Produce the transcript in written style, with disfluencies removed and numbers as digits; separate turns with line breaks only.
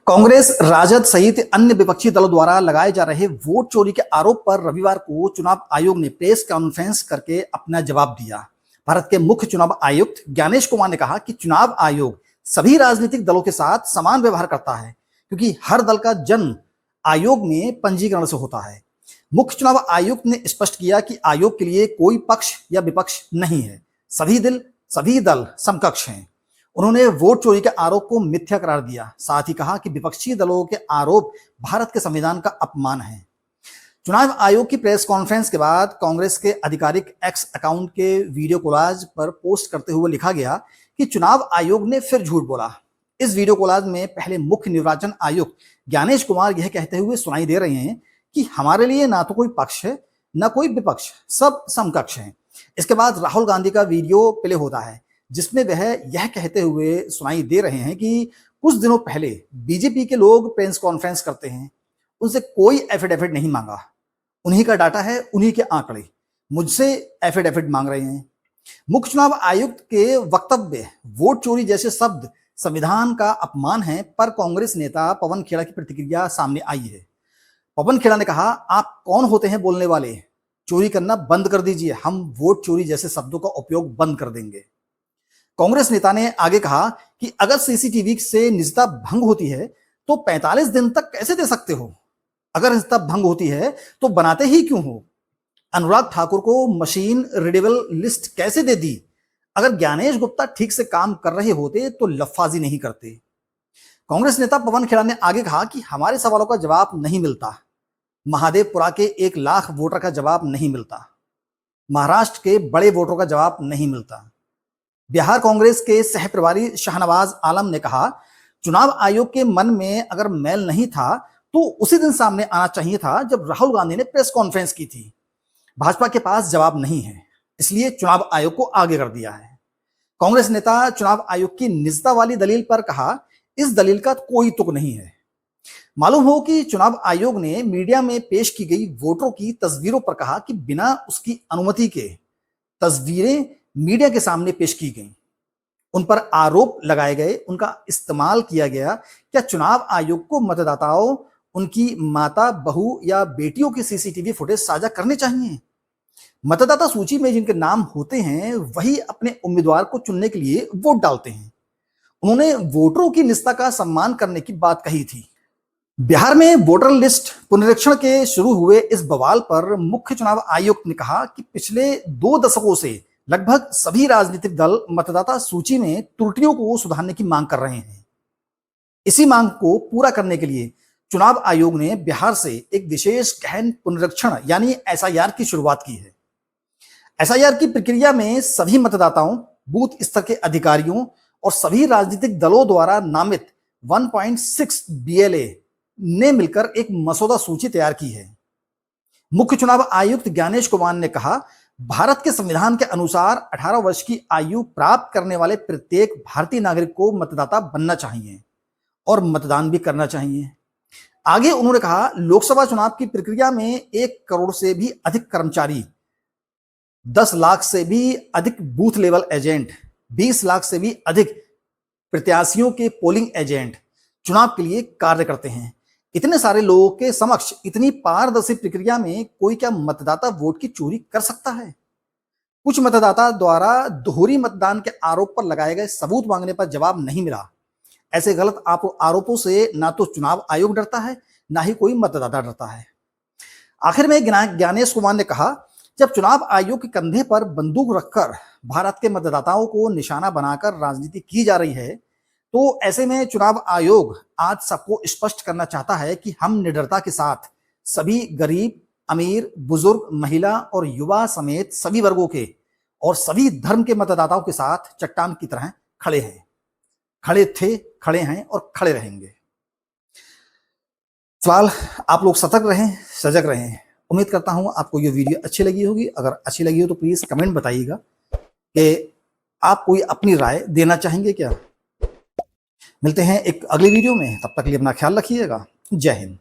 कांग्रेस, राजद सहित अन्य विपक्षी दलों द्वारा लगाए जा रहे वोट चोरी के आरोप पर रविवार को चुनाव आयोग ने प्रेस कॉन्फ्रेंस करके अपना जवाब दिया। भारत के मुख्य चुनाव आयुक्त ज्ञानेश कुमार ने कहा कि चुनाव आयोग सभी राजनीतिक दलों के साथ समान व्यवहार करता है, क्योंकि हर दल का जन्म आयोग में पंजीकरण से होता है। मुख्य चुनाव आयुक्त ने स्पष्ट किया कि आयोग के लिए कोई पक्ष या विपक्ष नहीं है, सभी दल समकक्ष हैं। उन्होंने वोट चोरी के आरोप को मिथ्या करार दिया। साथ ही कहा कि विपक्षी दलों के आरोप भारत के संविधान का अपमान है। चुनाव आयोग की प्रेस कॉन्फ्रेंस के बाद कांग्रेस के आधिकारिक एक्स अकाउंट के वीडियो कोलाज पर पोस्ट करते हुए लिखा गया कि चुनाव आयोग ने फिर झूठ बोला। इस वीडियो कोलाज में पहले मुख्य निर्वाचन आयुक्त ज्ञानेश कुमार यह कहते हुए सुनाई दे रहे हैं कि हमारे लिए ना तो कोई पक्ष है ना कोई विपक्ष, सब समकक्ष हैं। इसके बाद राहुल गांधी का वीडियो प्ले होता है, जिसमें वह यह कहते हुए सुनाई दे रहे हैं कि कुछ दिनों पहले बीजेपी के लोग प्रेस कॉन्फ्रेंस करते हैं, उनसे कोई एफिडेविट नहीं मांगा, उन्हीं का डाटा है, उन्हीं के आंकड़े, मुझसे एफिडेविट मांग रहे हैं। मुख्य चुनाव आयुक्त के वक्तव्य वोट चोरी जैसे शब्द संविधान का अपमान है पर कांग्रेस नेता पवन खेड़ा की प्रतिक्रिया सामने आई है। पवन खेड़ा ने कहा, आप कौन होते हैं बोलने वाले, चोरी करना बंद कर दीजिए, हम वोट चोरी जैसे शब्दों का उपयोग बंद कर देंगे। कांग्रेस नेता ने आगे कहा कि अगर सीसीटीवी से निजता भंग होती है तो 45 दिन तक कैसे दे सकते हो? अगर निजता भंग होती है तो बनाते ही क्यों हो? अनुराग ठाकुर को मशीन रीडेबल लिस्ट कैसे दे दी? अगर ज्ञानेश गुप्ता ठीक से काम कर रहे होते तो लफाजी नहीं करते। कांग्रेस नेता पवन खेड़ा ने आगे कहा कि हमारे सवालों का जवाब नहीं मिलता, महादेवपुरा के 1 लाख वोटर का जवाब नहीं मिलता, महाराष्ट्र के बड़े वोटरों का जवाब नहीं मिलता। बिहार कांग्रेस के सह प्रभारी शाहनवाज आलम ने कहा, चुनाव आयोग के मन में अगर मैल नहीं था तो उसी दिन सामने आना चाहिए था जब राहुल गांधी ने प्रेस कॉन्फ्रेंस की थी। भाजपा के पास जवाब नहीं है, इसलिए चुनाव आयोग को आगे कर दिया है। कांग्रेस नेता चुनाव आयोग की निजता वाली दलील पर कहा, इस दलील का कोई तुक नहीं है। मालूम हो कि चुनाव आयोग ने मीडिया में पेश की गई वोटरों की तस्वीरों पर कहा कि बिना उसकी अनुमति के तस्वीरें मीडिया के सामने पेश की गई, उन पर आरोप लगाए गए, उनका इस्तेमाल किया गया। क्या चुनाव आयोग को मतदाताओं, उनकी माता, बहू या बेटियों की सीसीटीवी फुटेज साझा करने चाहिए? मतदाता सूची में जिनके नाम होते हैं वही अपने उम्मीदवार को चुनने के लिए वोट डालते हैं। उन्होंने वोटरों की निजता का सम्मान करने की बात कही थी। बिहार में वोटर लिस्ट पुनरीक्षण के शुरू हुए इस बवाल पर मुख्य चुनाव आयुक्त ने कहा कि पिछले 2 दशकों से लगभग सभी राजनीतिक दल मतदाता सूची में त्रुटियों को सुधारने की मांग कर रहे हैं। इसी मांग को पूरा करने के लिए चुनाव आयोग ने बिहार से एक विशेष गहन पुनरीक्षण यानी एसआईआर की शुरुआत की है। एसआईआर की प्रक्रिया में सभी मतदाताओं, बूथ स्तर के अधिकारियों और सभी राजनीतिक दलों द्वारा नामित 1.6 BLA ने मिलकर एक मसौदा सूची तैयार की है। मुख्य चुनाव आयुक्त ज्ञानेश कुमार ने कहा, भारत के संविधान के अनुसार 18 वर्ष की आयु प्राप्त करने वाले प्रत्येक भारतीय नागरिक को मतदाता बनना चाहिए और मतदान भी करना चाहिए। आगे उन्होंने कहा, लोकसभा चुनाव की प्रक्रिया में 1 करोड़ से भी अधिक कर्मचारी, 10 लाख से भी अधिक बूथ लेवल एजेंट, 20 लाख से भी अधिक प्रत्याशियों के पोलिंग एजेंट चुनाव के लिए कार्य करते हैं। इतने सारे लोगों के समक्ष इतनी पारदर्शी प्रक्रिया में कोई क्या मतदाता वोट की चोरी कर सकता है? कुछ मतदाता द्वारा दोहरी मतदान के आरोप पर लगाए गए सबूत मांगने पर जवाब नहीं मिला। ऐसे गलत आरोपों से ना तो चुनाव आयोग डरता है, ना ही कोई मतदाता डरता है। आखिर में ज्ञानेश कुमार ने कहा, जब चुनाव आयोग के कंधे पर बंदूक रखकर भारत के मतदाताओं को निशाना बनाकर राजनीति की जा रही है, तो ऐसे में चुनाव आयोग आज सबको स्पष्ट करना चाहता है कि हम निडरता के साथ सभी गरीब, अमीर, बुजुर्ग, महिला और युवा समेत सभी वर्गों के और सभी धर्म के मतदाताओं के साथ चट्टान की तरह खड़े हैं, खड़े थे, खड़े हैं और खड़े रहेंगे। सवाल, आप लोग सतर्क रहें, सजग रहें। उम्मीद करता हूं आपको ये वीडियो अच्छी लगी होगी। अगर अच्छी लगी हो तो प्लीज कमेंट बताइएगा कि आप कोई अपनी राय देना चाहेंगे क्या। मिलते हैं एक अगली वीडियो में, तब तक के लिए अपना ख्याल रखिएगा। जय हिंद।